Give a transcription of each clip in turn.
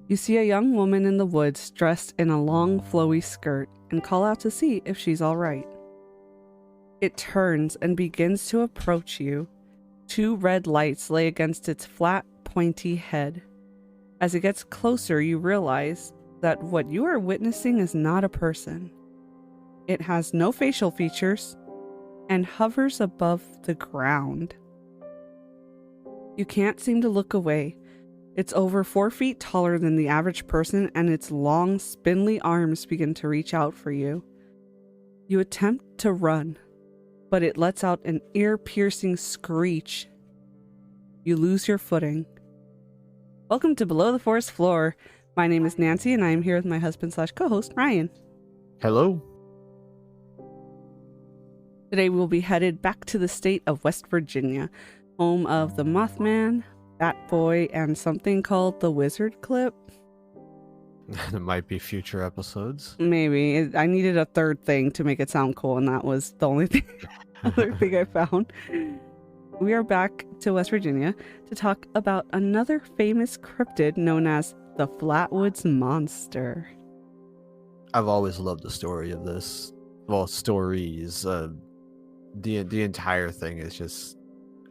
You see a young woman in the woods dressed in a long, flowy skirt and call out to see if she's all right. It turns and begins to approach you. 2 red lights lay against its flat, pointy head. As it gets closer, you realize that what you are witnessing is not a person. It has no facial features and hovers above the ground. You can't seem to look away. It's over 4 feet taller than the average person, and its long, spindly arms begin to reach out for you. You attempt to run, but it lets out an ear-piercing screech. You lose your footing. Welcome to Below the Forest Floor. My name is Nancy, and I am here with my husband/co-host, Ryan. Hello. Today we will be headed back to the state of West Virginia, home of the Mothman, Bat Boy, and something called the Wizard Clip. It might be future episodes. Maybe. I needed a third thing to make it sound cool, and that was the only thing, other thing I found. We are back to West Virginia to talk about another famous cryptid known as the Flatwoods Monster. I've always loved the story of this. Well, stories. The entire thing is just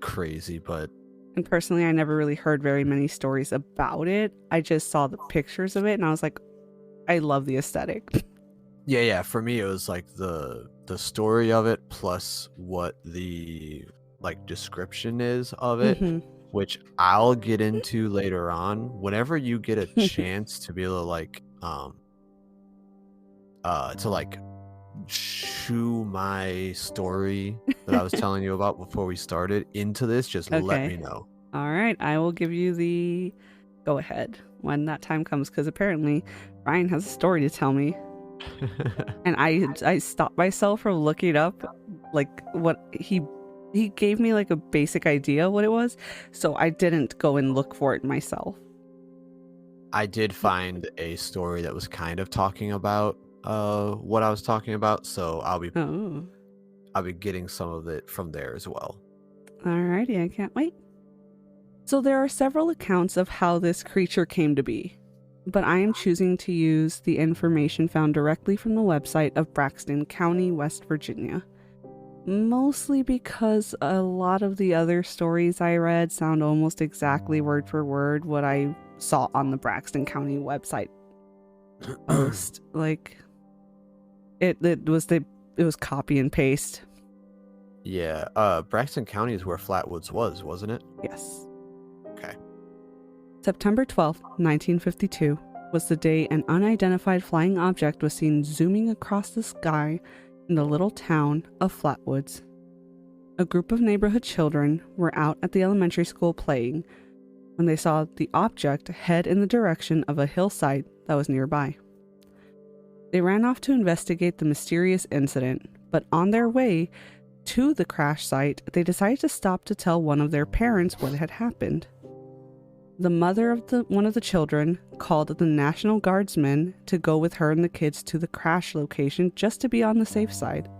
crazy, but... And personally, I never really heard very many stories about it. I just saw the pictures of it, and I was like, I love the aesthetic. Yeah. For me, it was like the story of it plus what the description is of it, which I'll get into later on. Whenever you get a chance to be able to chew my story that I was telling you about before we started into this, just let me know. All right, I will give you the go ahead when that time comes, because apparently Ryan has a story to tell me. And I stopped myself from looking up what he gave me, a basic idea what it was, so I didn't go and look for it myself. I did find a story that was kind of talking about what I was talking about, so I'll be getting some of it from there as well. Alrighty, I can't wait. So there are several accounts of how this creature came to be, but I am choosing to use the information found directly from the website of Braxton County, West Virginia. Mostly because a lot of the other stories I read sound almost exactly word for word what I saw on the Braxton County website post. It was copy and paste. Yeah, Braxton County is where Flatwoods was, wasn't it? Yes. Okay. September 12th, 1952 was the day an unidentified flying object was seen zooming across the sky in the little town of Flatwoods. A group of neighborhood children were out at the elementary school playing when they saw the object head in the direction of a hillside that was nearby. They ran off to investigate the mysterious incident, but on their way to the crash site, they decided to stop to tell one of their parents what had happened. The mother of one of the children called the National Guardsmen to go with her and the kids to the crash location just to be on the safe side.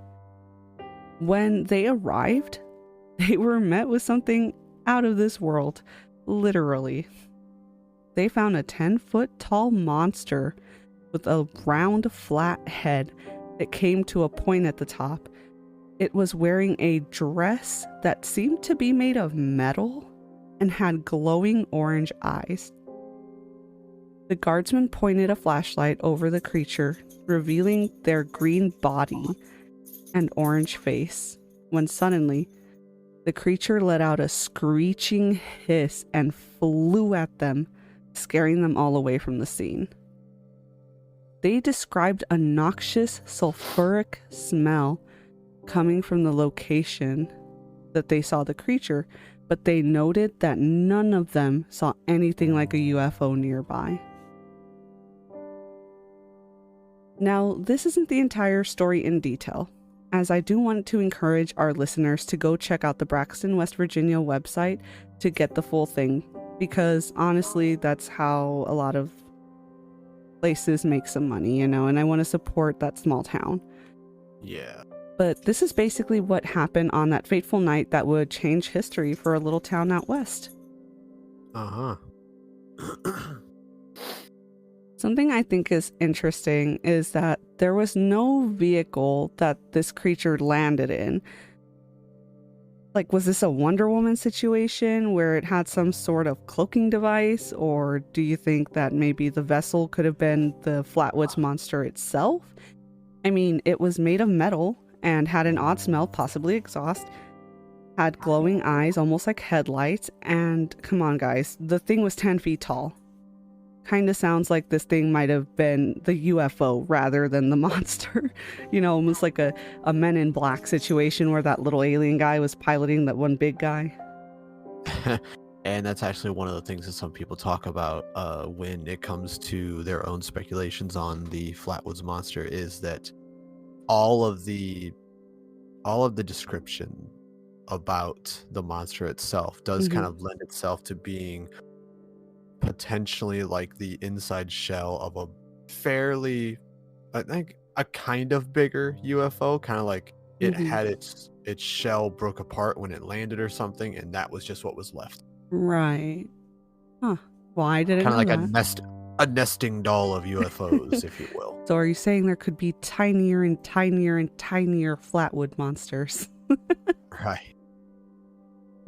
When they arrived, they were met with something out of this world, literally. They found a 10-foot tall monster with a round, flat head that came to a point at the top. It was wearing a dress that seemed to be made of metal and had glowing orange eyes. The guardsman pointed a flashlight over the creature, revealing their green body and orange face, when suddenly the creature let out a screeching hiss and flew at them, scaring them all away from the scene. They described a noxious sulfuric smell coming from the location that they saw the creature, but they noted that none of them saw anything like a UFO nearby. Now, this isn't the entire story in detail, as I do want to encourage our listeners to go check out the Braxton, West Virginia website to get the full thing, because honestly, that's how a lot of places make some money, and I want to support that small town. Yeah. But this is basically what happened on that fateful night that would change history for a little town out west. Uh-huh. Something I think is interesting is that there was no vehicle that this creature landed in. Like, was this a Wonder Woman situation where it had some sort of cloaking device? Or do you think that maybe the vessel could have been the Flatwoods Monster itself? I mean, it was made of metal and had an odd smell, possibly exhaust, had glowing eyes, almost like headlights, and come on guys, the thing was 10 feet tall. Kind of sounds like this thing might have been the UFO rather than the monster. You know, almost like a Men in Black situation where that little alien guy was piloting that one big guy. And that's actually one of the things that some people talk about when it comes to their own speculations on the Flatwoods Monster, is that all of the description about the monster itself does kind of lend itself to being potentially like the inside shell of a fairly, I think, a kind of bigger UFO, kind of like it had its shell broke apart when it landed or something, and that was just what was left. Right. Huh. Well, I didn't know Kind of like that. a nesting doll of UFOs, if you will. So are you saying there could be tinier and tinier and tinier Flatwood monsters? Right.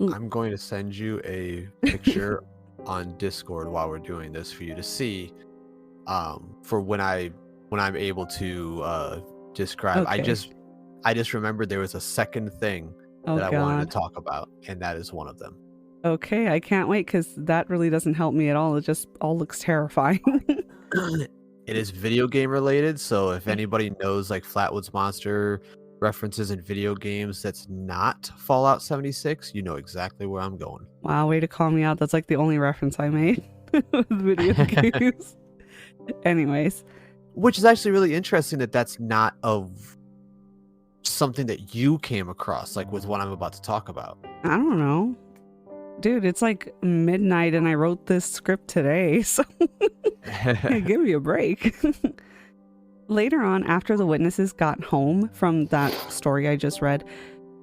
I'm going to send you a picture on Discord while we're doing this for you to see, for when I'm able to describe. Okay. I just remembered there was a second thing Oh, that I wanted to God. talk about, and that is one of them. Okay, I can't wait because that really doesn't help me at all. It just all looks terrifying. It is video game related, so if anybody knows like Flatwoods Monster references in video games that's not Fallout 76, you know exactly where I'm going. Wow, way to call me out. That's like the only reference I made with video games. Anyways. Which is actually really interesting that that's not of something that you came across, like with what I'm about to talk about. I don't know. Dude, it's like midnight and I wrote this script today, so hey, give me a break. Later on, after the witnesses got home from that story I just read,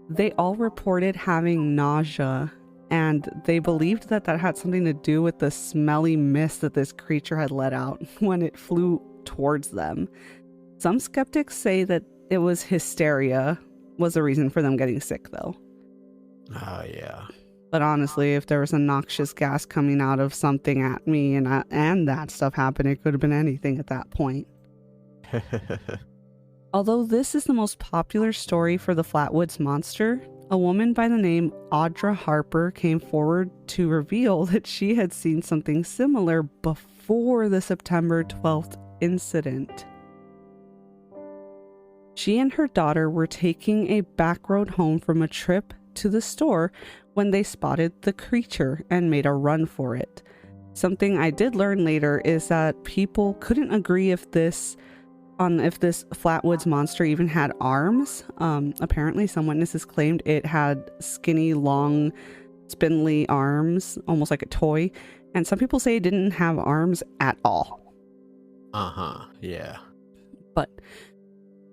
they all reported having nausea, and they believed that that had something to do with the smelly mist that this creature had let out when it flew towards them. Some skeptics say that it was hysteria was the reason for them getting sick, though. Oh, yeah. But honestly, if there was a noxious gas coming out of something at me and that stuff happened, it could have been anything at that point. Although this is the most popular story for the Flatwoods Monster, a woman by the name Audra Harper came forward to reveal that she had seen something similar before the September 12th incident. She and her daughter were taking a back road home from a trip to the store when they spotted the creature and made a run for it. Something I did learn later is that people couldn't agree if this Flatwoods Monster even had arms. Apparently some witnesses claimed it had skinny, long, spindly arms, almost like a toy. And some people say it didn't have arms at all. Yeah. But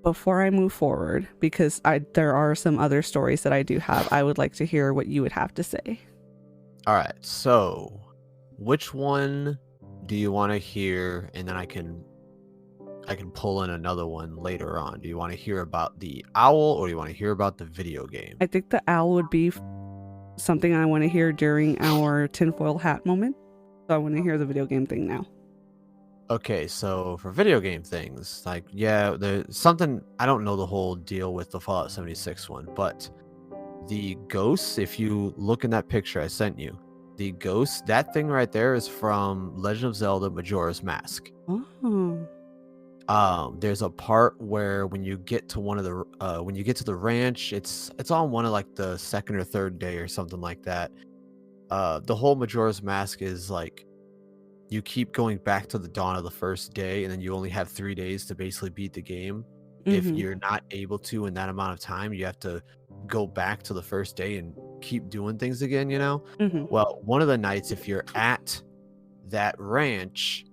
before I move forward, because there are some other stories that I do have, I would like to hear what you would have to say. All right. So, which one do you want to hear? And then I can pull in another one later on. Do you want to hear about the owl, or do you want to hear about the video game? I think the owl would be something I want to hear during our tinfoil hat moment. So I want to hear the video game thing now. Okay, so for video game things, like, yeah, there's something, I don't know the whole deal with the Fallout 76 one, but the ghosts, if you look in that picture I sent you, the ghost, that thing right there is from Legend of Zelda Majora's Mask. Oh. There's a part where when you get to when you get to the ranch, it's on one of like the second or third day or something like that. The whole Majora's Mask is like, you keep going back to the dawn of the first day, and then you only have 3 days to basically beat the game. If you're not able to in that amount of time, you have to go back to the first day and keep doing things again, you know? Well, one of the nights, if you're at that ranch,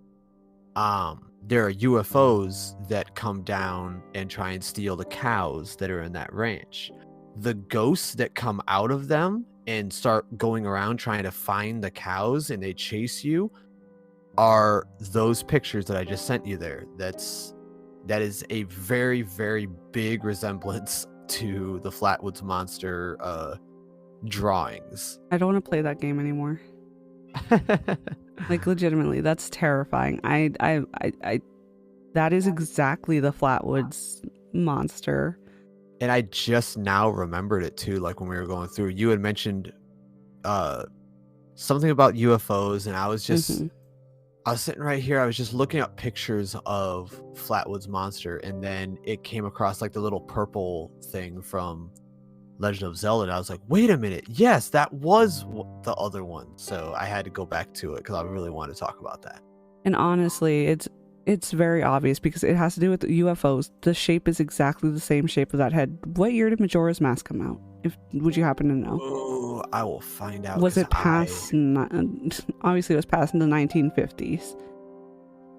there are UFOs that come down and try and steal the cows that are in that ranch. The ghosts that come out of them and start going around trying to find the cows and they chase you are those pictures that I just sent you there. That is a very, very big resemblance to the Flatwoods Monster drawings. I don't want to play that game anymore. Like, legitimately, that's terrifying. I that is exactly the Flatwoods Monster. And I just now remembered it too, like when we were going through. You had mentioned something about UFOs, and I was just I was sitting right here, I was just looking up pictures of Flatwoods Monster, and then it came across like the little purple thing from Legend of Zelda, and I was like, wait a minute, yes, that was the other one. So I had to go back to it because I really wanted to talk about that. And honestly, it's very obvious because it has to do with the UFOs. The shape is exactly the same shape of that head. What year did Majora's Mask come out? Would you happen to know? Oh, I will find out. Was it past? Obviously, it was past in the 1950s.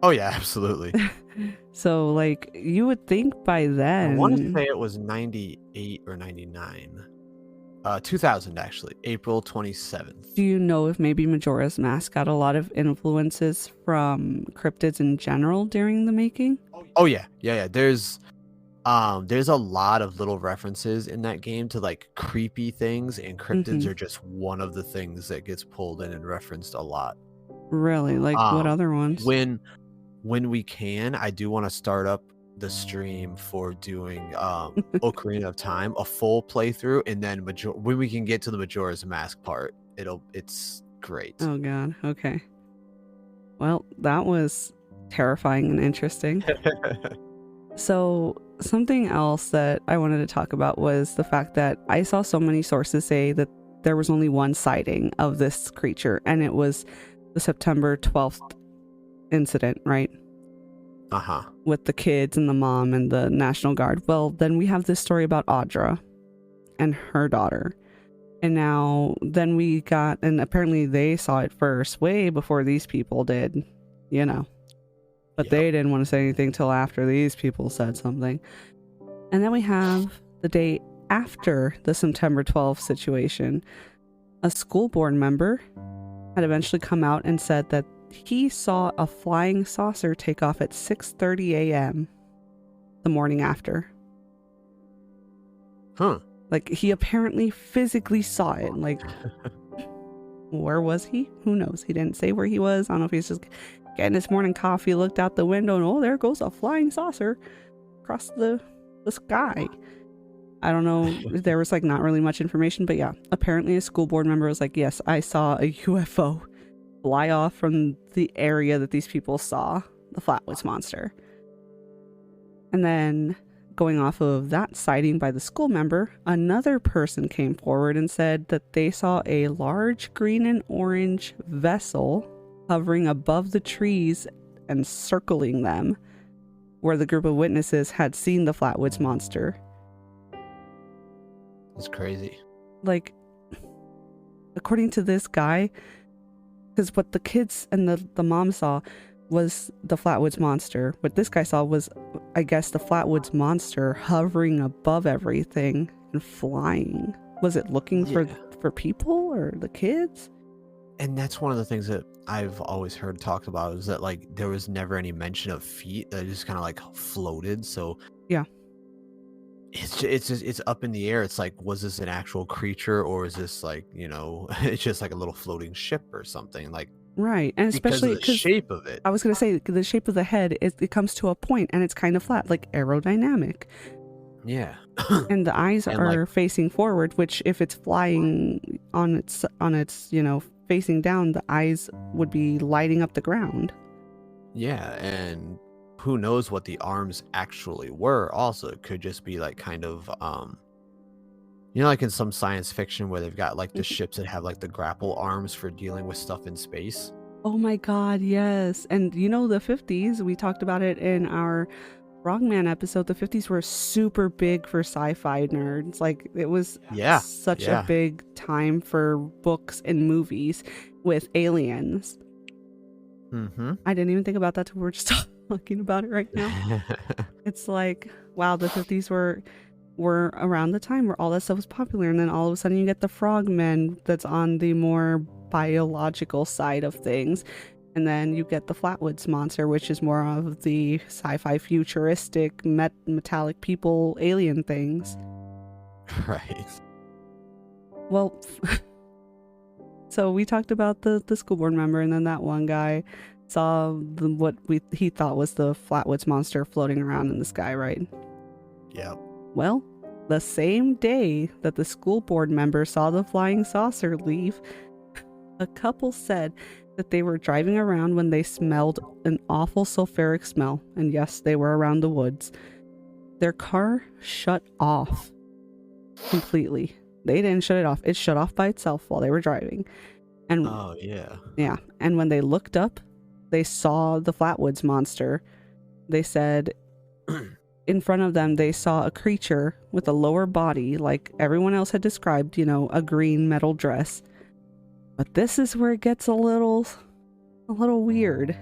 Oh yeah, absolutely. So, like, you would think by then. I want to say it was 98 or 99. 2000 actually, April 27th. Do you know if maybe Majora's Mask got a lot of influences from cryptids in general during the making? Oh yeah. There's a lot of little references in that game to like creepy things, and cryptids are just one of the things that gets pulled in and referenced a lot. Really? Like, what other ones? When we can, I do want to start up the stream for doing Ocarina of Time, a full playthrough, and then when we can get to the Majora's Mask part, it's great. Oh god, okay. Well, that was terrifying and interesting. So something else that I wanted to talk about was the fact that I saw so many sources say that there was only one sighting of this creature, and it was the September 12th incident, right? With the kids and the mom and the National Guard. Well, then we have this story about Audra and her daughter. And now then we got, and apparently they saw it first, way before these people did, you know. But they didn't want to say anything till after these people said something. And then we have the day after the September 12th situation. A school board member had eventually come out and said that he saw a flying saucer take off at 6:30 a.m. the morning after. Like, he apparently physically saw it. Like, where was he? Who knows? He didn't say where he was. I don't know if he's just getting his morning coffee, looked out the window, and oh, there goes a flying saucer across the sky. I don't know. There was like not really much information, but yeah, apparently a school board member was like, yes, I saw a UFO fly off from the area that these people saw the Flatwoods Monster. And then going off of that sighting by the school member, another person came forward and said that they saw a large green and orange vessel hovering above the trees and circling them, where the group of witnesses had seen the Flatwoods Monster. That's crazy. Like, according to this guy, because what the kids and the mom saw was the Flatwoods Monster. What this guy saw was, I guess, the Flatwoods Monster hovering above everything and flying. Was it looking for people or the kids? And that's one of the things that I've always heard talked about, is that like there was never any mention of feet, that just kind of like floated. So yeah, it's up in the air. It's like, was this an actual creature, or is this like, you know, it's just like a little floating ship or something, like, right? And especially because of the shape of it. I was gonna say, the shape of the head, it comes to a point and it's kind of flat, like aerodynamic. Yeah. And the eyes are like facing forward, which if it's flying on its you know, facing down, the eyes would be lighting up the ground. Yeah, and who knows what the arms actually were. Also, it could just be like kind of you know, like in some science fiction where they've got like the ships that have like the grapple arms for dealing with stuff in space. Oh my god, yes. And you know, the 50s, we talked about it in our Frogman episode, the 50s were super big for sci-fi nerds. Like, it was such a big time for books and movies with aliens. I didn't even think about that till we were just talking about it right now. It's like, wow, the 50s were around the time where all that stuff was popular, and then all of a sudden you get the frogmen that's on the more biological side of things, and then you get the Flatwoods Monster, which is more of the sci-fi futuristic metallic people alien things. Right. Well, so we talked about the school board member, and then that one guy saw what he thought was the Flatwoods Monster floating around in the sky, right? Yep. Well, the same day that the school board member saw the flying saucer leave, a couple said that they were driving around when they smelled an awful sulfuric smell. And yes, they were around the woods. Their car shut off completely. They didn't shut it off. It shut off by itself while they were driving. And oh, yeah. Yeah. And when they looked up, they saw the Flatwoods Monster. They said in front of them, they saw a creature with a lower body, like everyone else had described, a green metal dress. But this is where it gets a little weird.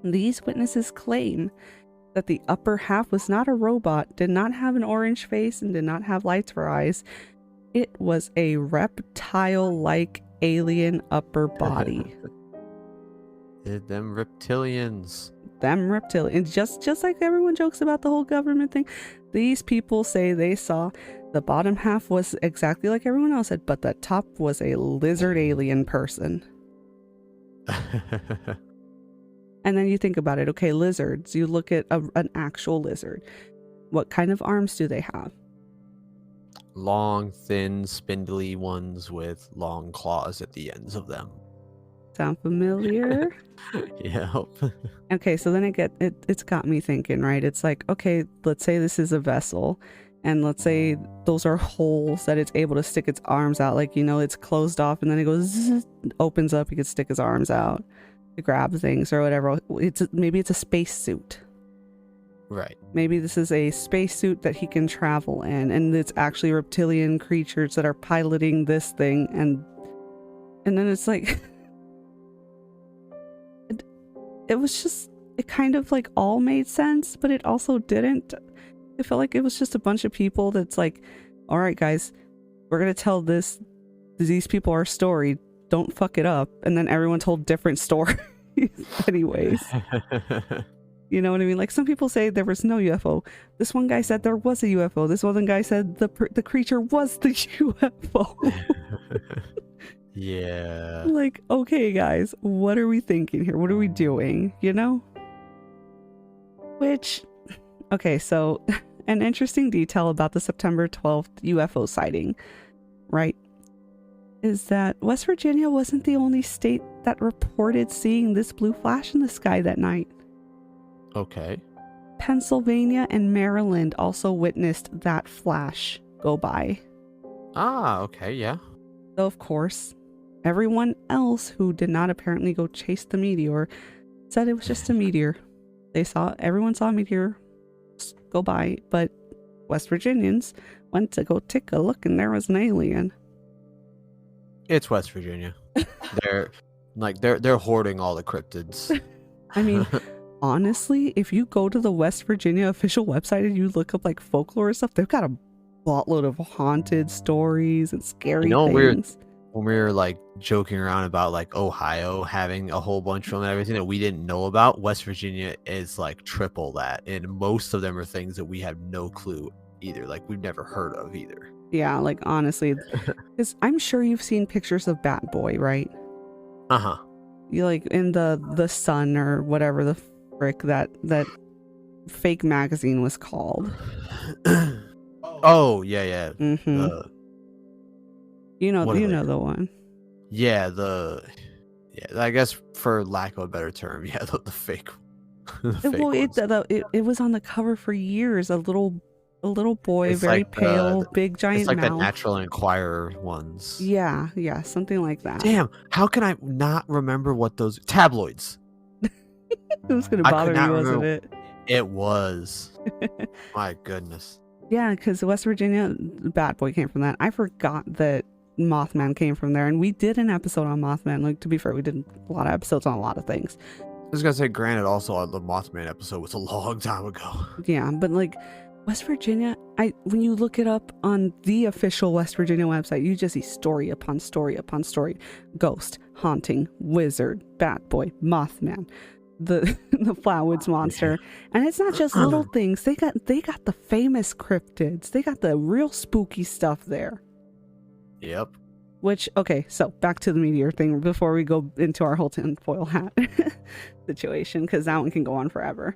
These witnesses claim that the upper half was not a robot, did not have an orange face, and did not have lights for eyes. It was a reptile-like alien upper body. Them reptilians. Just like everyone jokes about the whole government thing, these people say they saw the bottom half was exactly like everyone else said, but the top was a lizard alien person. And then you think about it, okay, lizards, you look at an actual lizard. What kind of arms do they have? Long, thin, spindly ones with long claws at the ends of them. Sound familiar? Yep. Okay, so then it's got me thinking, right? It's like, okay, let's say this is a vessel, and let's say those are holes that it's able to stick its arms out, like, it's closed off, and then it goes, zzz, opens up, he can stick his arms out to grab things or whatever. Maybe it's a space suit. Right. Maybe this is a spacesuit that he can travel in, and it's actually reptilian creatures that are piloting this thing, and then it's like it kind of like all made sense, but it also didn't. It felt like it was just a bunch of people that's like, all right, guys, we're gonna tell these people our story, don't fuck it up, and then everyone told different stories anyways. You know what I mean? Like, some people say there was no UFO. This one guy said there was a UFO. This other guy said the creature was the UFO. Yeah. Like, okay, guys, what are we thinking here? What are we doing? Which, okay, so an interesting detail about the September 12th UFO sighting, right, is that West Virginia wasn't the only state that reported seeing this blue flash in the sky that night. Okay. Pennsylvania and Maryland also witnessed that flash go by. Ah, okay, yeah. So, of course, everyone else who did not apparently go chase the meteor said it was just a meteor. Everyone saw a meteor go by, but West Virginians went to go take a look, and there was an alien. It's West Virginia. They're hoarding all the cryptids. I mean, honestly, if you go to the West Virginia official website and you look up like folklore stuff, they've got a boatload of haunted stories and scary things. When we were like joking around about like Ohio having a whole bunch of them and everything that we didn't know about, West Virginia is like triple that, and most of them are things that we have no clue either, like we've never heard of either. Yeah, like honestly, because I'm sure you've seen pictures of Bat Boy, right? Uh-huh. You like in the Sun or whatever the frick that fake magazine was called. Oh yeah. Mm-hmm. You know the one. Yeah, I guess for lack of a better term, yeah, the fake. It was on the cover for years. A little boy, it's very like pale, big giant it's like mouth. the Natural Enquirer ones. Yeah, something like that. Damn, how can I not remember what those tabloids? It was gonna bother you, wasn't it? It was. My goodness. Yeah, because West Virginia, Bat Boy came from that. I forgot that Mothman came from there, and we did an episode on Mothman. Like, to be fair, we did a lot of episodes on a lot of things, was gonna say, granted, also the Mothman episode was a long time ago. Yeah, but like West Virginia, when you look it up on the official West Virginia website, you just see story upon story upon story. Ghost, haunting, wizard, bat boy, Mothman, the Flatwoods Monster. And it's not just little things. They got the famous cryptids. They got the real spooky stuff there. Yep. Which, okay, so back to the meteor thing before we go into our whole tinfoil hat situation, because that one can go on forever.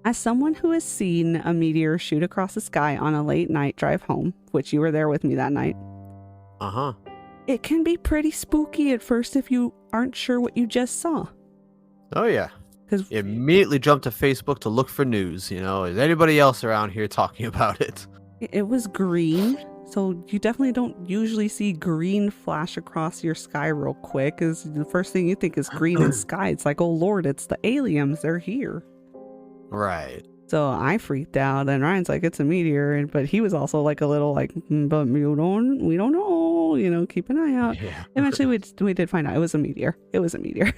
As someone who has seen a meteor shoot across the sky on a late night drive home, which you were there with me that night, it can be pretty spooky at first if you aren't sure what you just saw. Oh, yeah. Because immediately jumped to Facebook to look for news. Is anybody else around here talking about it? It was green. So you definitely don't usually see green flash across your sky real quick, because the first thing you think is green in sky. It's like, oh Lord, it's the aliens. They're here. Right. So I freaked out, and Ryan's like, it's a meteor, but he was also like a little like, but we don't know, keep an eye out. Yeah. Eventually we did find out it was a meteor. It was a meteor.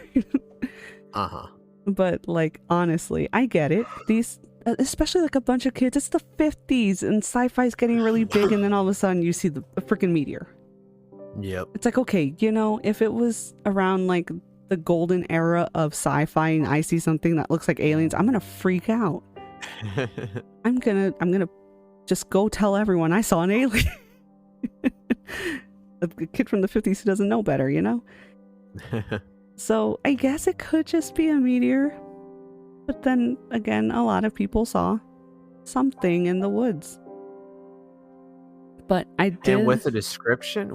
But like, honestly, I get it. These, especially like a bunch of kids, it's the 50s and sci-fi's getting really big, and then all of a sudden you see a freaking meteor. Yep. It's like, okay, if it was around like the golden era of sci-fi and I see something that looks like aliens, I'm gonna freak out. I'm gonna just go tell everyone I saw an alien. A kid from the 50s who doesn't know better, So I guess it could just be a meteor. But then again, a lot of people saw something in the woods. But I did. And with a description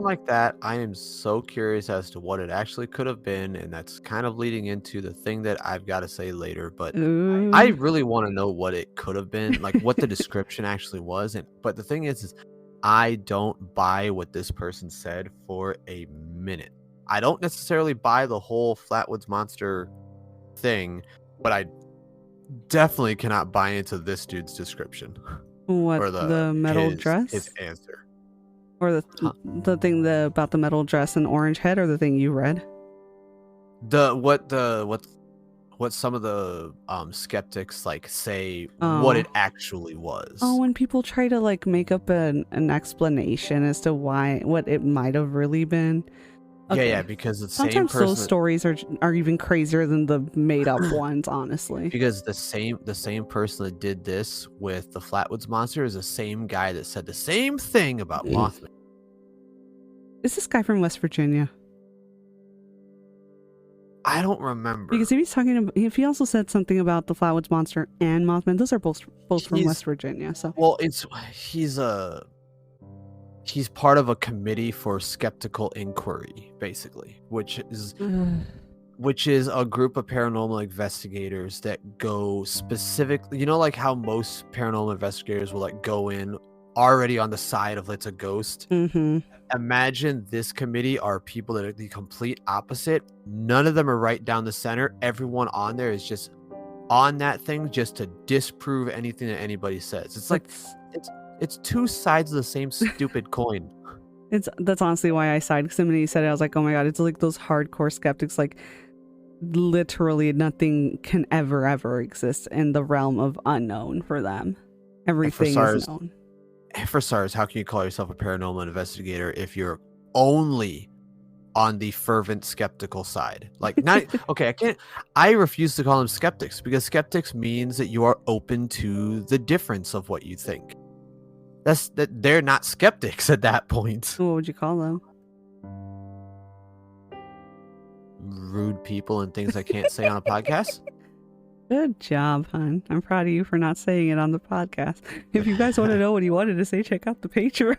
like that, I am so curious as to what it actually could have been, and that's kind of leading into the thing that I've got to say later. But I really want to know what it could have been, like what the description actually was. But the thing is I don't buy what this person said for a minute. I don't necessarily buy the whole Flatwoods Monster thing, but I definitely cannot buy into this dude's description. What, or the metal dress? His answer. Or the thing about the metal dress and orange head, or the thing you read? What some of the skeptics say what it actually was. Oh, when people try to like make up an explanation as to what it might have really been. Okay. Yeah, because the sometimes same person, those stories are even crazier than the made up ones, honestly. Because the same person that did this with the Flatwoods Monster is the same guy that said the same thing about Mothman. Is this guy from West Virginia? I don't remember. Because if he also said something about the Flatwoods Monster and Mothman, those are both from West Virginia. So he's part of a committee for skeptical inquiry, basically, which is a group of paranormal investigators that go specifically, like how most paranormal investigators will go in already on the side of it's a ghost. Mm-hmm. Imagine this committee are people that are the complete opposite. None of them are right down the center. Everyone on there is just on that thing just to disprove anything that anybody says. It's two sides of the same stupid coin. That's honestly why I sighed, because when he said it, I was like, oh my god, it's like those hardcore skeptics, like literally nothing can ever exist in the realm of unknown for them. Everything is known. For starters, how can you call yourself a paranormal investigator if you're only on the fervent skeptical side? I refuse to call them skeptics, because skeptics means that you are open to the difference of what you think. They're not skeptics at that point. What would you call them? Rude people and things I can't say on a podcast. Good job, hon. I'm proud of you for not saying it on the podcast. If you guys want to know what he wanted to say, check out the Patreon.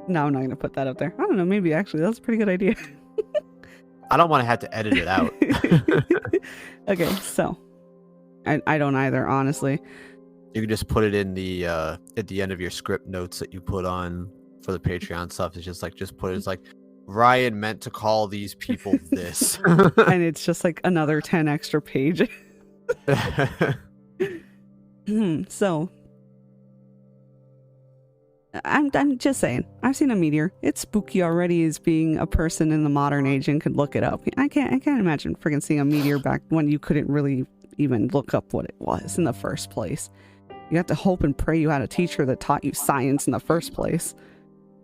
No, I'm not going to put that up there. I don't know. Maybe actually, that's a pretty good idea. I don't want to have to edit it out. Okay, so I don't either, honestly. You can just put it in the at the end of your script notes that you put on for the Patreon stuff. It's just put it as Ryan meant to call these people this. And it's just another 10 extra pages. So I'm just saying. I've seen a meteor. It's spooky already as being a person in the modern age and could look it up. I can't imagine freaking seeing a meteor back when you couldn't really even look up what it was in the first place. You have to hope and pray you had a teacher that taught you science in the first place.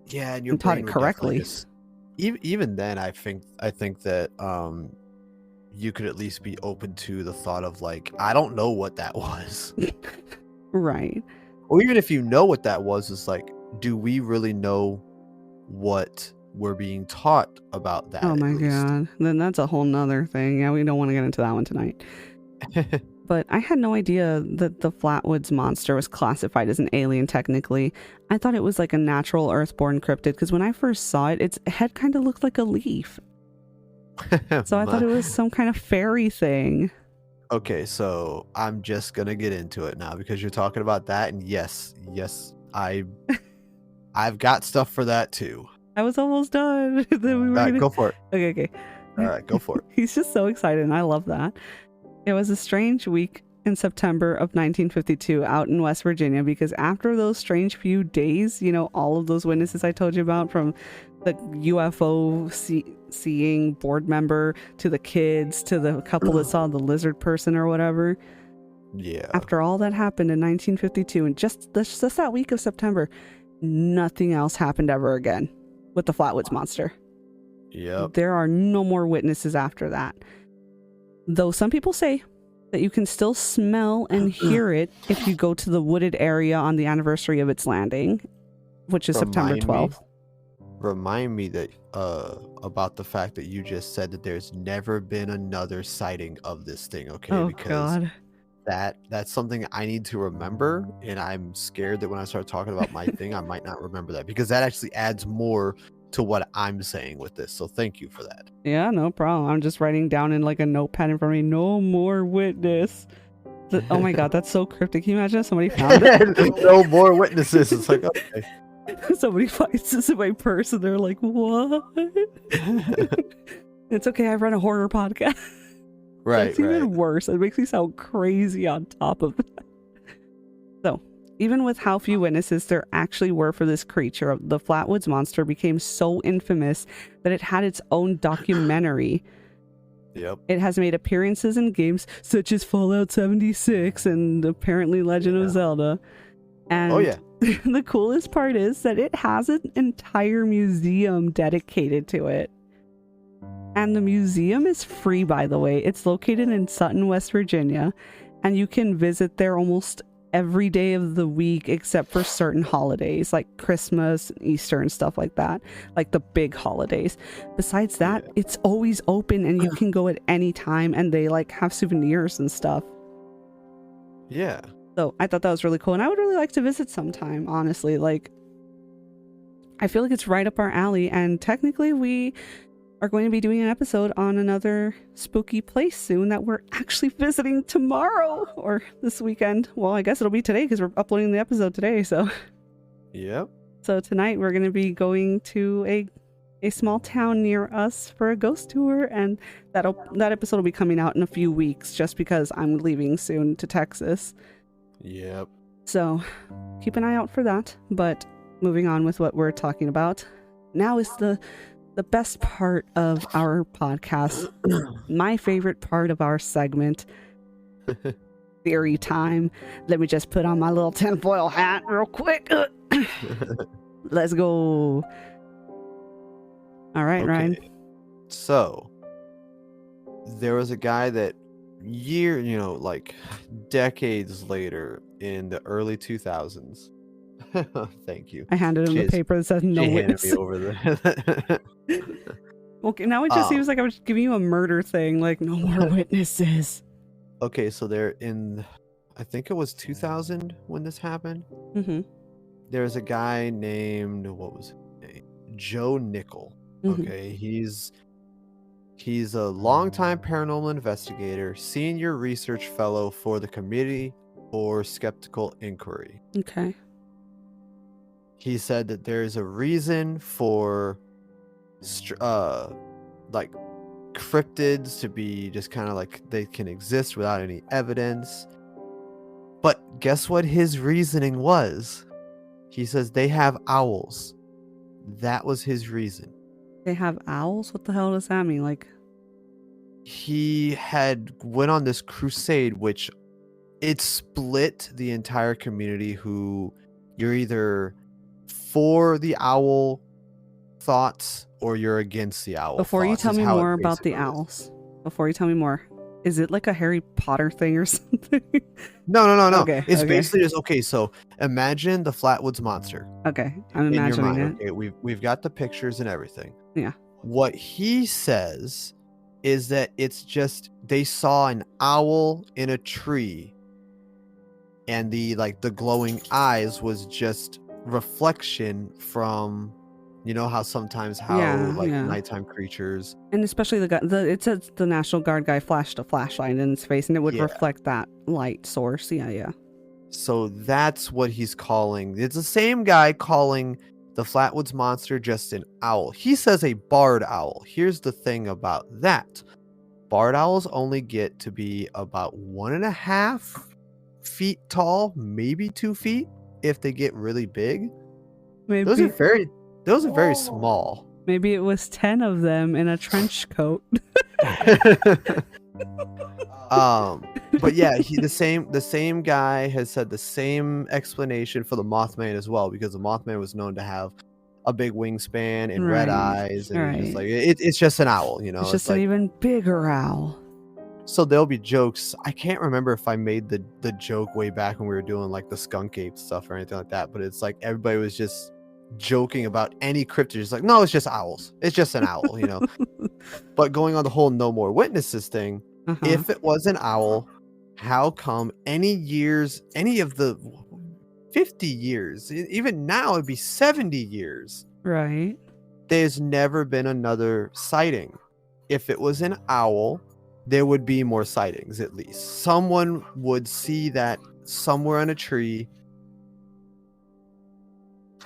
Yeah, and your taught brain it would correctly. Even then, I think that you could at least be open to the thought of like, I don't know what that was. Right. Or even if you know what that was, it's like, do we really know what we're being taught about that? Oh my god. Then that's a whole nother thing. Yeah, we don't want to get into that one tonight. But I had no idea that the Flatwoods Monster was classified as an alien technically. I thought it was like a natural earthborn cryptid because when I first saw it, its head kind of looked like a leaf. So I thought it was some kind of fairy thing. Okay, so I'm just gonna get into it now because you're talking about that, and yes, I've got stuff for that too. I was almost done. Go for it. Okay. All right, go for it. He's just so excited, and I love that. It was a strange week in September of 1952 out in West Virginia because after those strange few days, you know, all of those witnesses I told you about, from the UFO seeing board member to the kids to the couple that saw the lizard person or whatever. Yeah. After all that happened in 1952 and just that week of September, nothing else happened ever again with the Flatwoods Monster. Yep. There are no more witnesses after that. Though some people say that you can still smell and hear it if you go to the wooded area on the anniversary of its landing, which is September 12th. Remind me that about the fact that you just said that there's never been another sighting of this thing, okay? Oh, because God. That's something I need to remember, and I'm scared that when I start talking about my thing, I might not remember that because that actually adds more to what I'm saying with this. So thank you for that. Yeah, no problem. I'm just writing down in like a notepad in front of me, no more witness. Oh my God, that's so cryptic. Can you imagine if somebody found it? No more witnesses. It's like, okay. Somebody finds this in my purse and they're like, what? It's okay, I run a horror podcast. Right. It's even worse. It makes me sound crazy on top of that. So, even with how few witnesses there actually were for this creature, the Flatwoods Monster became so infamous that it had its own documentary. Yep. It has made appearances in games such as Fallout 76 and apparently Legend of Zelda. And oh yeah. The coolest part is that it has an entire museum dedicated to it. And the museum is free, by the way. It's located in Sutton, West Virginia, and you can visit there almost every day of the week except for certain holidays like Christmas, Easter, and stuff like that, like the big holidays. Besides that, it's always open and you can go at any time, and they like have souvenirs and stuff. Yeah. So I thought that was really cool, and I would really like to visit sometime, honestly. Like, I feel like it's right up our alley, and technically we are going to be doing an episode on another spooky place soon that we're actually visiting tomorrow or this weekend. Well, I guess it'll be today because we're uploading the episode today. So, yep. So tonight we're going to be going to a small town near us for a ghost tour, and that episode will be coming out in a few weeks just because I'm leaving soon to Texas. Yep. So keep an eye out for that. But moving on with what we're talking about, now is the best part of our podcast, my favorite part of our segment, theory time. Let me just put on my little tinfoil hat real quick. Let's go. All right, okay. Ryan. So there was a guy that decades later in the early 2000s. Thank you. I handed him the paper that says no witness. Me over there. Okay, now it just seems like I was giving you a murder thing, like no more witnesses. Okay, so they're in, I think it was 2000 when this happened. Mm-hmm. There's a guy named, what was his name? Joe Nickel. Mm-hmm. Okay, he's a longtime paranormal investigator, senior research fellow for the Committee for Skeptical Inquiry. Okay. He said that there's a reason for like cryptids to be just kind of like they can exist without any evidence. But guess what his reasoning was? He says they have owls. That was his reason. They have owls? What the hell does that mean? Like, he had went on this crusade, which it split the entire community, who you're either for the owl thoughts or you're against the owl before you thoughts, tell is me how it more about the basically is. owls, before you tell me more, is it like a Harry Potter thing or something? No. Okay, It's okay. basically just, okay, so imagine the Flatwoods Monster. Okay, I'm in your imagining mind. it. Okay, we've got the pictures and everything. Yeah. What he says is that it's just they saw an owl in a tree, and the glowing eyes was just reflection from, you know how sometimes nighttime creatures, And especially the guy, it says the National Guard guy flashed a flashlight in his face, and it would reflect that light source. Yeah. So that's what he's calling. It's the same guy calling the Flatwoods Monster just an owl. He says a barred owl. Here's the thing about that. Barred owls only get to be about 1.5 feet tall, maybe 2 feet if they get really big. Maybe Those are very small. Maybe it was 10 of them in a trench coat. But yeah, the same guy has said the same explanation for the Mothman as well, because the Mothman was known to have a big wingspan and red eyes, and he's just like, it's just an owl, you know. It's just an even bigger owl. So there'll be jokes. I can't remember if I made the joke way back when we were doing like the skunk ape stuff or anything like that, but it's like everybody was just joking about any cryptid. It's like, no, it's just owls. It's just an owl, you know. But going on the whole no more witnesses thing, if it was an owl, how come any of the 50 years, even now it'd be 70 years, right? There's never been another sighting. If it was an owl, there would be more sightings. At least someone would see that somewhere on a tree.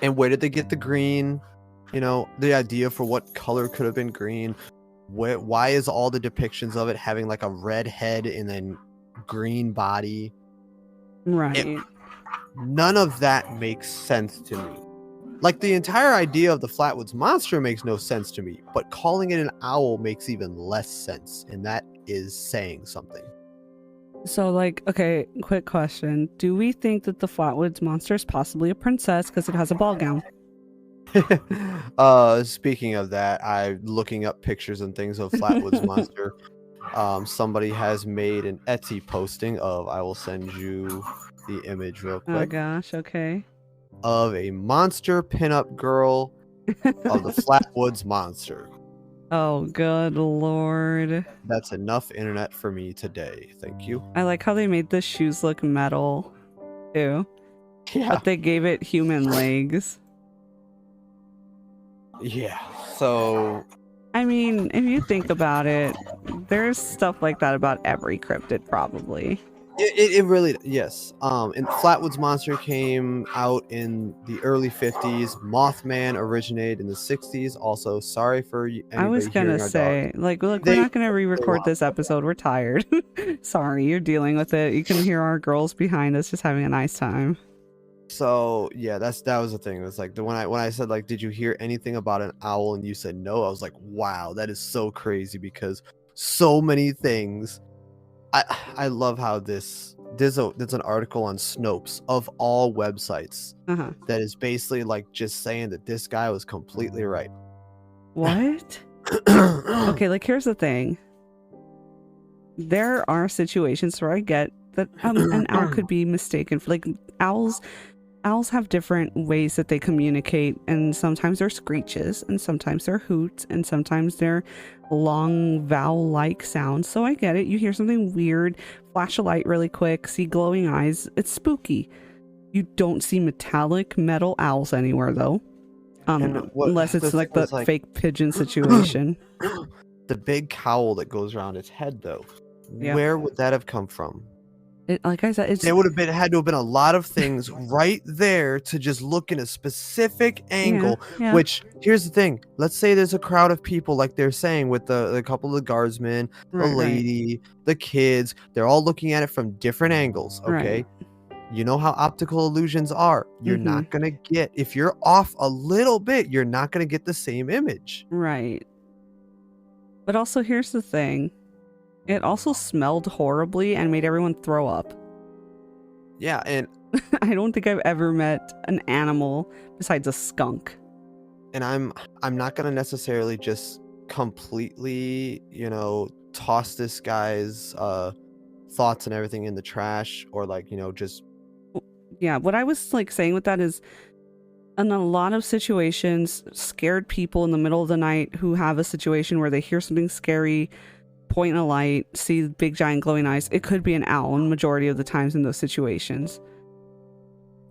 And where did they get the green? You know, the idea for what color could have been green. Why is all the depictions of it having like a red head and then green body? Right. None of that makes sense to me. Like, the entire idea of the Flatwoods Monster makes no sense to me, but calling it an owl makes even less sense, and that is saying something. So, like, okay, quick question. Do we think that the Flatwoods Monster is possibly a princess because it has a ball gown? Speaking of that, I'm looking up pictures and things of Flatwoods Monster. Somebody has made an Etsy posting of, I will send you the image real quick. Oh gosh, okay. Of a monster pinup girl of the Flatwoods Monster. Oh, good lord. That's enough internet for me today. Thank you. I like how they made the shoes look metal, too. Yeah. But they gave it human legs. Yeah, so... I mean, if you think about it, there's stuff like that about every cryptid, probably. It really, yes. And Flatwoods Monster came out in the early 50s. Mothman originated in the 60s. Also, sorry for anybody. I was gonna say, like, look, we're not gonna re-record this episode. We're tired. Sorry, you're dealing with it. You can hear our girls behind us just having a nice time. So yeah, that was the thing. It was like when I said, like, did you hear anything about an owl, and you said no, I was like, wow, that is so crazy, because so many things. I love how there's an article on Snopes of all websites that is basically like just saying that this guy was completely right. What? Okay, like, here's the thing. There are situations where I get that an owl could be mistaken for, like, owls have different ways that they communicate, and sometimes they're screeches, and sometimes they're hoots, and sometimes they're long vowel-like sounds. So I get it. You hear something weird, flash a light really quick, see glowing eyes. It's spooky. You don't see metallic metal owls anywhere, though. Unless it's like the fake pigeon situation. The big cowl that goes around its head, though. Yep. Where would that have come from? Like I said, there would have had to have been a lot of things right there to just look in a specific angle. Yeah. Which, here's the thing: let's say there's a crowd of people, like they're saying, with the couple of the guardsmen, the lady, the kids. They're all looking at it from different angles. Okay, You know how optical illusions are. You're not going to get, if you're off a little bit, you're not going to get the same image. Right. But also, here's the thing. It also smelled horribly and made everyone throw up. Yeah, and I don't think I've ever met an animal besides a skunk. And I'm not going to necessarily just completely, toss this guy's thoughts and everything in the trash, or just... Yeah, what I was like saying with that is, in a lot of situations, scared people in the middle of the night who have a situation where they hear something scary, point a light, see big giant glowing eyes, it could be an owl in the majority of the times in those situations.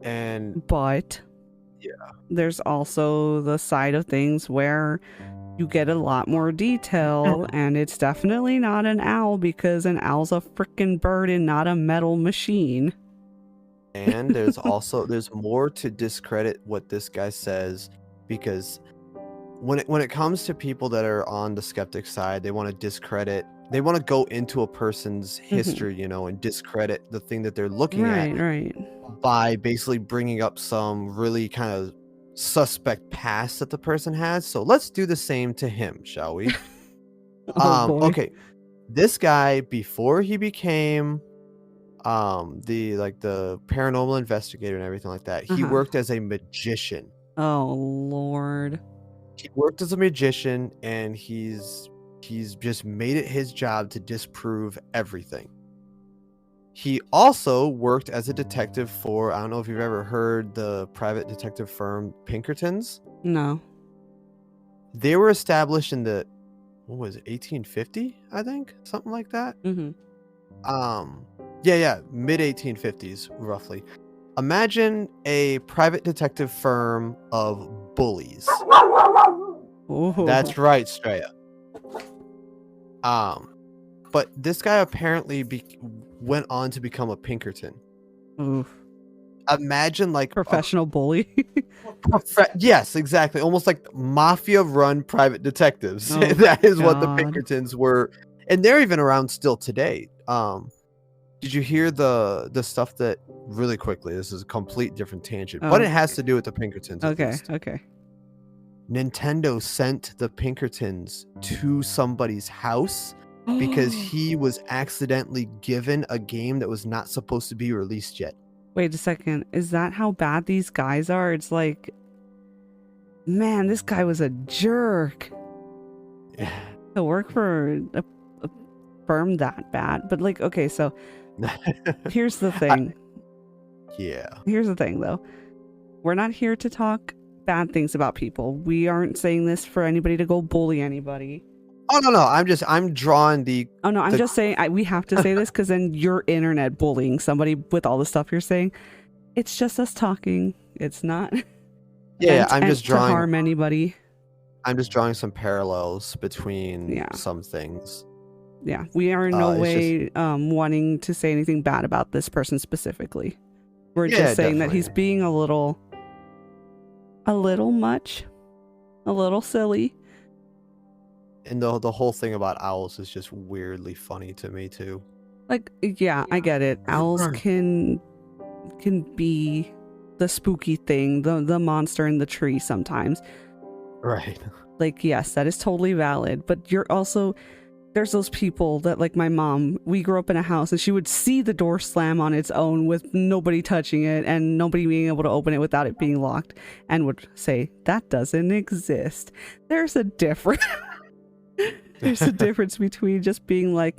But yeah, there's also the side of things where you get a lot more detail, and it's definitely not an owl, because an owl's a freaking bird and not a metal machine. And there's more to discredit what this guy says, because when it comes to people that are on the skeptic side, they want to discredit, they want to go into a person's history, and discredit the thing that they're looking at by basically bringing up some really kind of suspect past that the person has. So let's do the same to him, shall we? Boy. Okay, this guy, before he became the paranormal investigator and everything like that, he worked as a magician. Oh Lord. He worked as a magician, and he's just made it his job to disprove everything. He also worked as a detective for, I don't know if you've ever heard the private detective firm Pinkertons. No. They were established in the, what was it, 1850, I think? Something like that. Yeah, mid 1850s, roughly. Imagine a private detective firm of bullies. Ooh. That's right, Straya. But this guy apparently went on to become a Pinkerton. Oof. Imagine like professional bully. Yes, exactly. Almost like mafia-run private detectives. That is what the Pinkertons were, and they're even around still today. Did you hear the stuff that, really quickly, this is a complete different tangent, but it has to do with the Pinkertons. Okay. Nintendo sent the Pinkertons to somebody's house because he was accidentally given a game that was not supposed to be released yet. Wait a second. Is that how bad these guys are? It's like, man, this guy was a jerk. To work for a firm that bad. But like, okay, so here's the thing. Here's the thing, though. We're not here to talk bad things about people. We aren't saying this for anybody to go bully anybody. Oh, no. I'm drawing the... Oh, no, I'm just saying, we have to say this, because then you're internet bullying somebody with all the stuff you're saying. It's just us talking. It's not... I'm just drawing... to harm anybody. I'm just drawing some parallels between some things. Yeah, we are in no way wanting to say anything bad about this person specifically. We're just saying that he's being a little much, a little silly. And the whole thing about owls is just weirdly funny to me too. Like, yeah, I get it. Owls can be the spooky thing, the monster in the tree sometimes. Right. Like, yes, that is totally valid. But you're also, there's those people that, like my mom, we grew up in a house and she would see the door slam on its own with nobody touching it and nobody being able to open it without it being locked, and would say, that doesn't exist. There's a difference. There's a difference between just being like,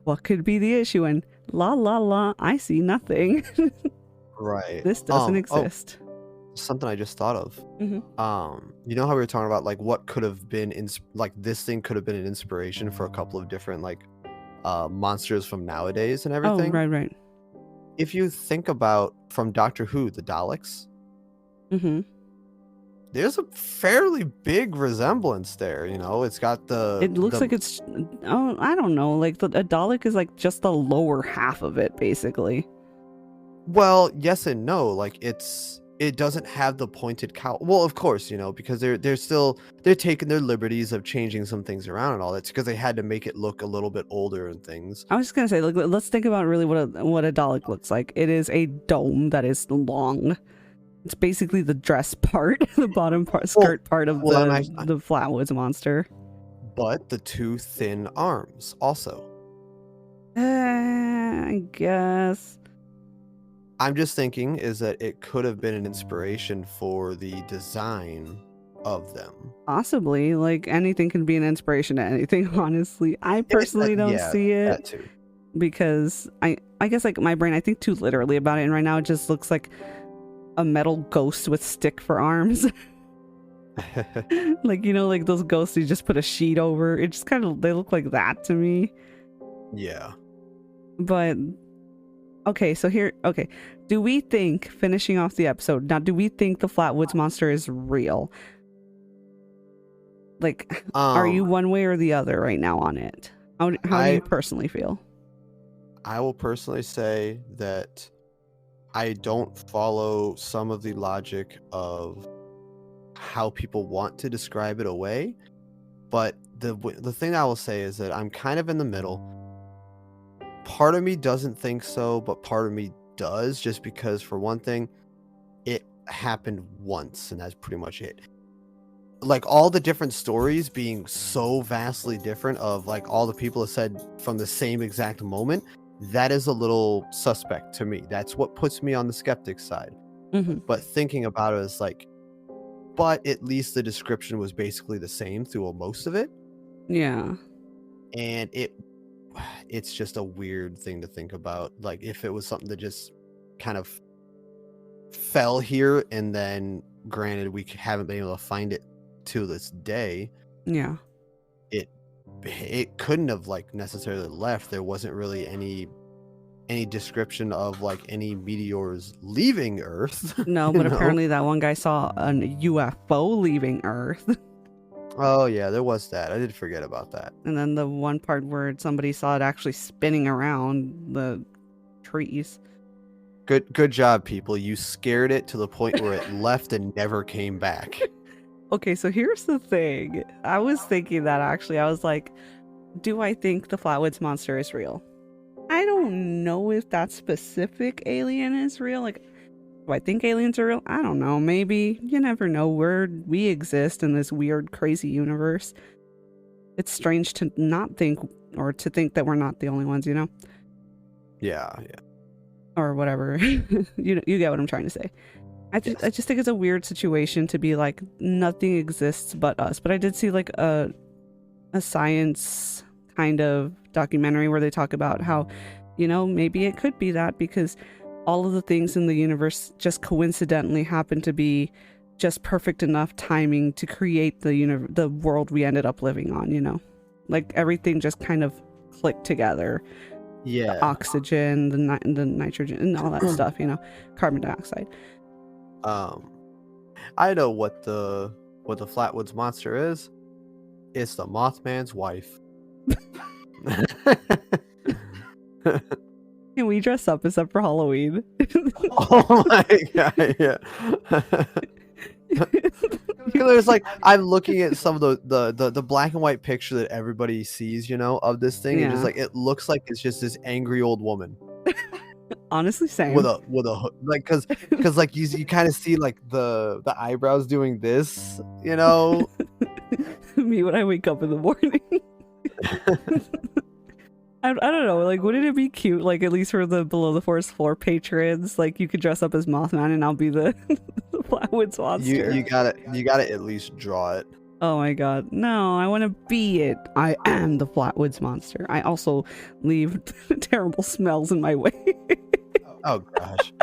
what could be the issue? And la, I see nothing. Right. This doesn't exist. Something I just thought of. You know how we were talking about like what could have been this thing could have been an inspiration for a couple of different monsters from nowadays and everything. Oh, right. If you think about from Doctor Who, the Daleks, there's a fairly big resemblance there. It's got it looks like it's, I don't know, like a Dalek is like just the lower half of it basically. Well, yes and no. Like it's it doesn't have the pointed cowl. Well, of course, because they're taking their liberties of changing some things around and all that, because they had to make it look a little bit older and things. I was just gonna say, like, let's think about really what a Dalek looks like. It is a dome that is long. It's basically the dress part, the bottom part, skirt part of the Flatwoods Monster. But the two thin arms also. I guess. I'm just thinking is that it could have been an inspiration for the design of them. Possibly. Like, anything can be an inspiration to anything, honestly. I personally don't see it. That too. Because I guess, like, my brain, I think too literally about it, and right now it just looks like a metal ghost with stick for arms. Like, like those ghosts you just put a sheet over. It just kind of, they look like that to me. Yeah. But okay, so do we think, finishing off the episode now, do we think the Flatwoods Monster is real? Like, are you one way or the other right now on it? How do you personally feel? I will personally say that I don't follow some of the logic of how people want to describe it away, but the thing I will say is that I'm kind of in the middle. Part of me doesn't think so, but part of me does, just because, for one thing, it happened once, and that's pretty much it. Like, all the different stories being so vastly different, of like all the people have said from the same exact moment, that is a little suspect to me. That's what puts me on the skeptic side. Mm-hmm. But thinking about it is like, but at least the description was basically the same through most of it. Yeah. And it's just a weird thing to think about. Like, if it was something that just kind of fell here, and then, granted, we haven't been able to find it to this day. Yeah. It couldn't have, like, necessarily left. There wasn't really any description of, like, any meteors leaving Earth. No, but apparently that one guy saw a UFO leaving Earth. Oh yeah, there was that. I did forget about that. And then the one part where somebody saw it actually spinning around the trees. Good job, people. You scared it to the point where it left and never came back. Okay, so here's the thing. I was thinking that, actually. I was like, do I think the Flatwoods Monster is real? I don't know if that specific alien is real. Like, do I think aliens are real? I don't know. Maybe. You never know. We exist in this weird, crazy universe. It's strange to not think, or to think that we're not the only ones, Yeah. Or whatever. you get what I'm trying to say. I just think it's a weird situation to be like, nothing exists but us. But I did see like a science kind of documentary where they talk about how, maybe it could be that, because all of the things in the universe just coincidentally happen to be just perfect enough timing to create the world we ended up living on, like everything just kind of clicked together. Yeah. The oxygen, the nitrogen, and all that stuff, carbon dioxide. I know what the Flatwoods Monster is. It's the Mothman's wife. Can we dress up except for Halloween? Oh my god, yeah. There's like, I'm looking at some of the black and white picture that everybody sees, of this thing, yeah. And just like, it looks like it's just this angry old woman. Honestly, same. With a like, because like you kind of see like the eyebrows doing this, Me when I wake up in the morning. I don't know, like, wouldn't it be cute, like, at least for the Below the Forest Floor patrons, like, you could dress up as Mothman and I'll be the Flatwoods Monster. You gotta at least draw it. Oh my god, no, I want to be it. I am the Flatwoods Monster. I also leave terrible smells in my way. Oh gosh.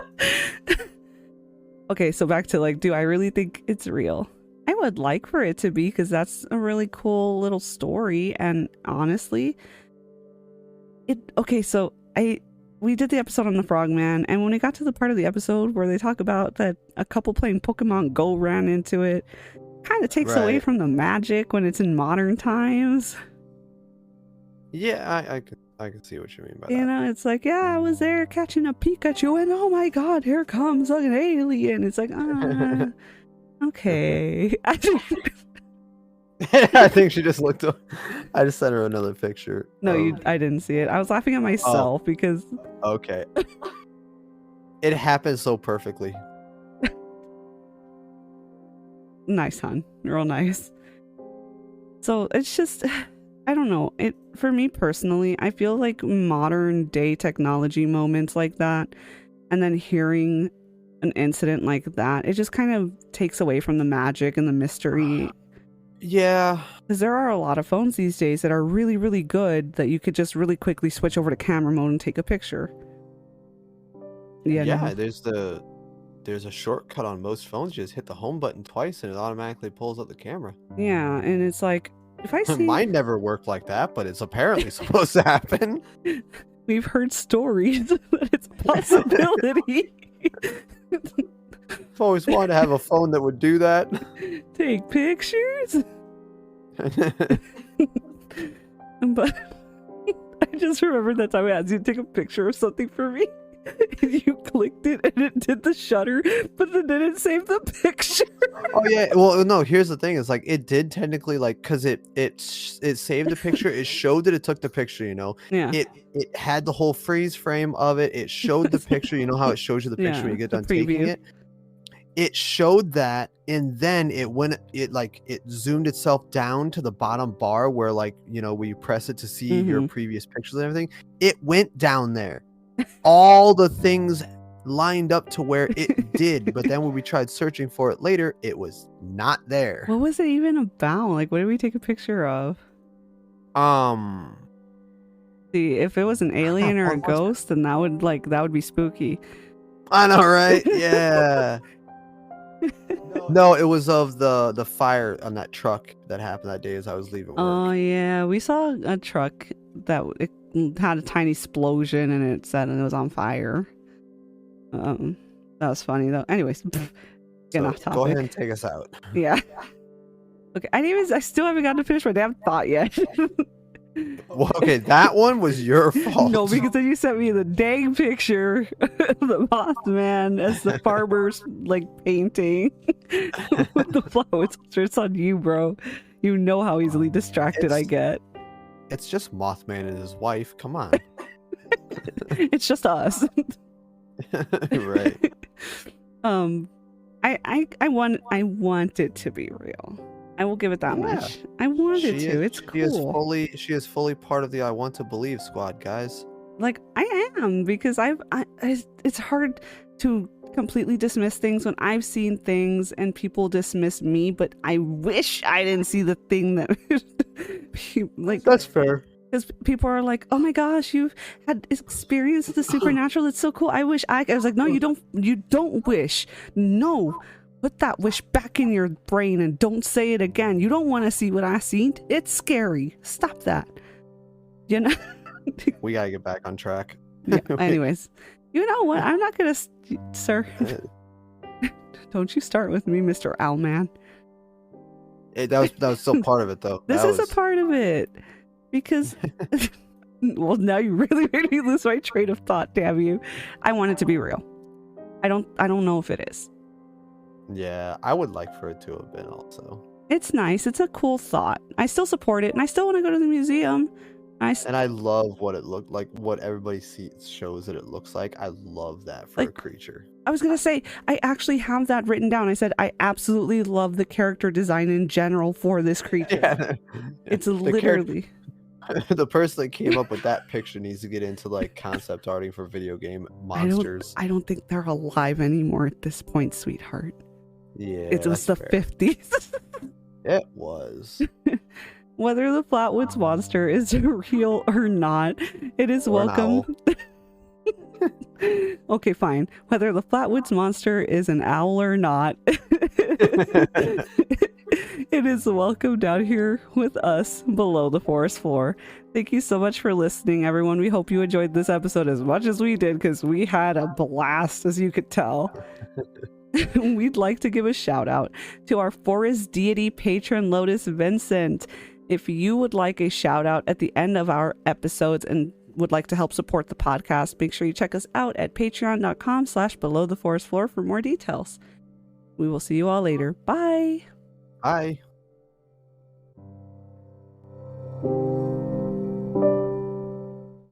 Okay, so back to, like, do I really think it's real? I would like for it to be, because that's a really cool little story, and honestly, so we did the episode on the Frogman, and when we got to the part of the episode where they talk about that a couple playing Pokemon Go ran into it, kind of takes away from the magic when it's in modern times. Yeah, I can see what you mean by You that. know, it's like, yeah, I was there catching a Pikachu, and oh my god, here comes an alien. It's like, okay. I think she just looked up. I just sent her another picture. No, I didn't see it. I was laughing at myself because. Okay. It happened so perfectly. Nice, hon. Real nice. So it's just, I don't know. For me personally, I feel like modern day technology moments like that, and then hearing an incident like that, it just kind of takes away from the magic and the mystery. Yeah. Because there are a lot of phones these days that are really, really good that you could just really quickly switch over to camera mode and take a picture. Yeah, there's a shortcut on most phones. You just hit the home button twice and it automatically pulls up the camera. Yeah, and it's like, if I see... Mine never worked like that, but it's apparently supposed to happen. We've heard stories that it's a possibility. I've always wanted to have a phone that would do that. Take pictures? But I just remembered that time I asked you to take a picture of something for me. And you clicked it and it did the shutter, but then didn't save the picture. Oh yeah, well no, here's the thing, it's like it did technically, like, because it saved the picture, it showed that it took the picture, you know. Yeah. It had the whole freeze frame of it, it showed the picture, you know how it shows you the picture when you get done taking it. It showed that, and then it zoomed itself down to the bottom bar where, like, you know, where you press it to see your previous pictures and everything. It went down there. All the things lined up to where it did, but then when we tried searching for it later, it was not there. What was it even about? Like, what did we take a picture of? See, if it was an alien or a ghost, then that would be spooky. I know, right? Yeah. No, it was of the fire on that truck that happened that day as I was leaving work. Oh yeah, we saw a truck that it had a tiny explosion and it said it was on fire. That was funny though. Anyways, getting off topic. Go ahead and take us out. Yeah. Okay, I still haven't gotten to finish my damn thought yet. Well, okay, that one was your fault. No, because then you sent me the dang picture of the Mothman as the farmer's like painting with the flowers. It's on you, bro. You know how easily distracted I get. It's just Mothman and his wife. Come on. It's just us. Right. I want it to be real. I will give it that much. I want it to. It's cool. She is fully part of the I Want to Believe squad, guys. Like, I am, because it's hard to completely dismiss things when I've seen things and people dismiss me, but I wish I didn't see the thing that like, that's fair. Because people are like, oh my gosh, you've had experienced the supernatural. It's so cool. I wish I was like, no, you don't wish. No, put that wish back in your brain and don't say it again. You don't want to see what I seen. It's scary. Stop that. You know? We gotta get back on track. Yeah, anyways, you know what? I'm not gonna, sir. Don't you start with me, Mr. Owlman. That was still part of it, though. This is a part of it. Because, well, now you really made me lose my train of thought, damn you. I want it to be real. I don't know if it is. Yeah, I would like for it to have been also. It's nice. It's a cool thought. I still support it, and I still want to go to the museum. And I love what it looked like, what everybody shows that it looks like. I love that for a creature. I was going to say, I actually have that written down. I said, I absolutely love the character design in general for this creature. Yeah. It's literally... The person that came up with that picture needs to get into like concept arting for video game monsters. I don't think they're alive anymore at this point, sweetheart. Yeah, it was the 50s. It was. Whether the Flatwoods Monster is real or not, it is welcome. Okay, fine. Whether the Flatwoods Monster is an owl or not, it is welcome down here with us below the forest floor. Thank you so much for listening, everyone. We hope you enjoyed this episode as much as we did, because we had a blast, as you could tell. We'd like to give a shout out to our forest deity patron, Lotus Vincent. If you would like a shout out at the end of our episodes and would like to help support the podcast, make sure you check us out at patreon.com/belowtheforestfloor for more details. We will see you all later. Bye. Bye.